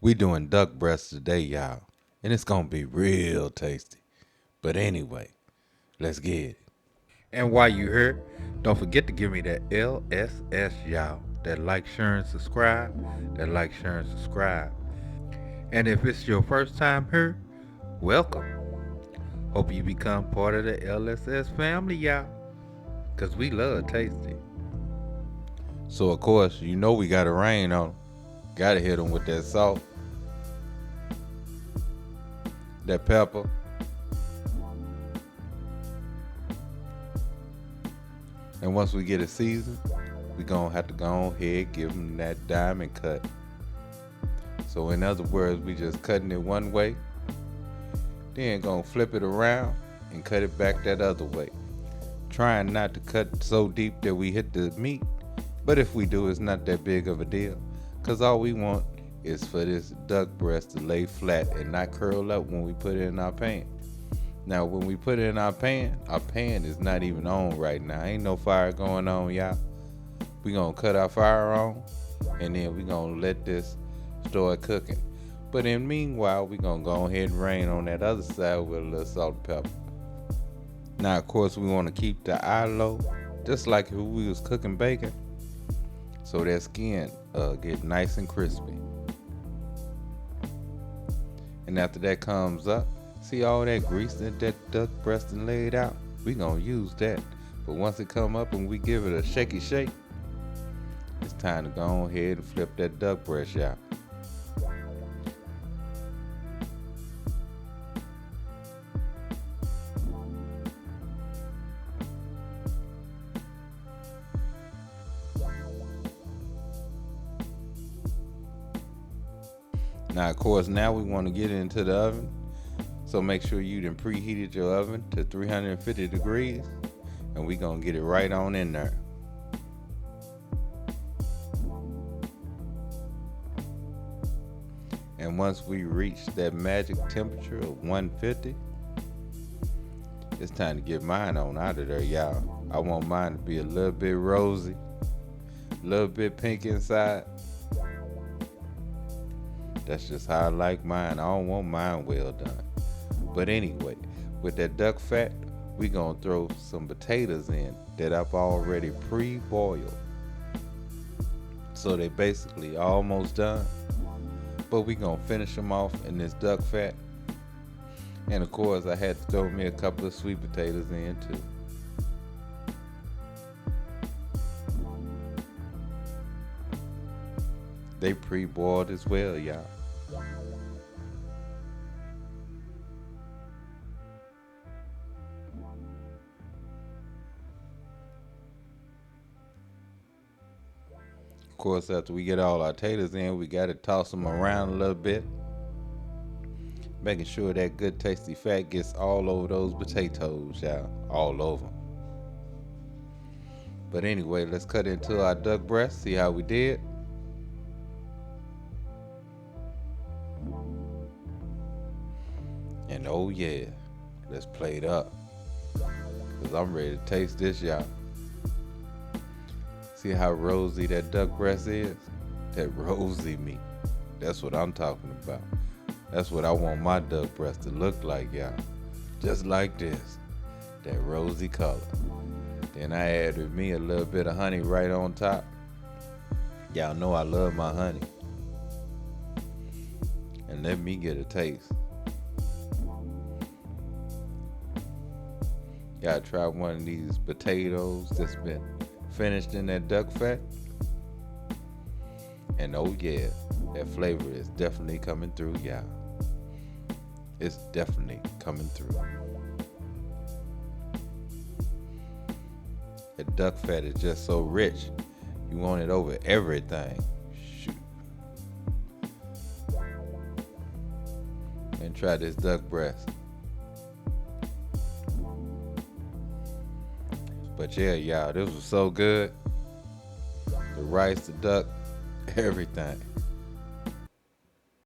We doing duck breast today, y'all. And it's gonna be real tasty. But anyway, let's get it. And while you here, don't forget to give me that LSS, y'all. That like, share, and subscribe. That like, share, and subscribe. And if it's your first time here, welcome. Hope you become part of the LSS family, y'all. Because we love tasty. So of course, you know we gotta rain on 'em. Gotta hit them with that salt, that pepper. And once we get it seasoned, we gonna have to go ahead give them that diamond cut. So in other words, we just cutting it one way, then gonna flip it around and cut it back that other way. Trying not to cut so deep that we hit the meat, but if we do, it's not that big of a deal. Cause all we want is for this duck breast to lay flat and not curl up when we put it in our pan. Now when we put it in our pan is not even on right now. Ain't no fire going on, y'all. We gonna cut our fire on and then we gonna let this start cooking. But in meanwhile, we gonna go ahead and rain on that other side with a little salt and pepper. Now of course we wanna keep the eye low, just like if we was cooking bacon. So that skin get nice and crispy. And after that comes up, see all that grease that duck breast and laid out? We gonna use that. But once it come up and we give it a shaky shake, it's time to go ahead and flip that duck breast out. Now of course now we want to get it into the oven. So make sure you done preheated your oven to 350 degrees and we gonna get it right on in there. And once we reach that magic temperature of 150, it's time to get mine on out of there, y'all. I want mine to be a little bit rosy, a little bit pink inside. That's just how I like mine. I don't want mine well done. But anyway, with that duck fat, we gonna throw some potatoes in that I've already pre-boiled. So they basically almost done. But we gonna finish them off in this duck fat. And of course, I had to throw me a couple of sweet potatoes in too. They pre-boiled as well, y'all. Of course, after we get all our taters in, we gotta toss them around a little bit, making sure that good tasty fat gets all over those potatoes, y'all, all over 'em. But anyway, let's cut into our duck breast, see how we did. And oh yeah, let's plate up, cause I'm ready to taste this, y'all. See how rosy that duck breast is? That rosy meat. That's what I'm talking about. That's what I want my duck breast to look like, y'all. Just like this. That rosy color. Then I added me a little bit of honey right on top. Y'all know I love my honey. And let me get a taste. Gotta try one of these potatoes that's been finished in that duck fat. And oh yeah, that flavor is definitely coming through, y'all. It's definitely coming through. That duck fat is just so rich. You want it over everything. Shoot. And try this duck breast. But yeah, y'all, this was so good. The rice, the duck, everything.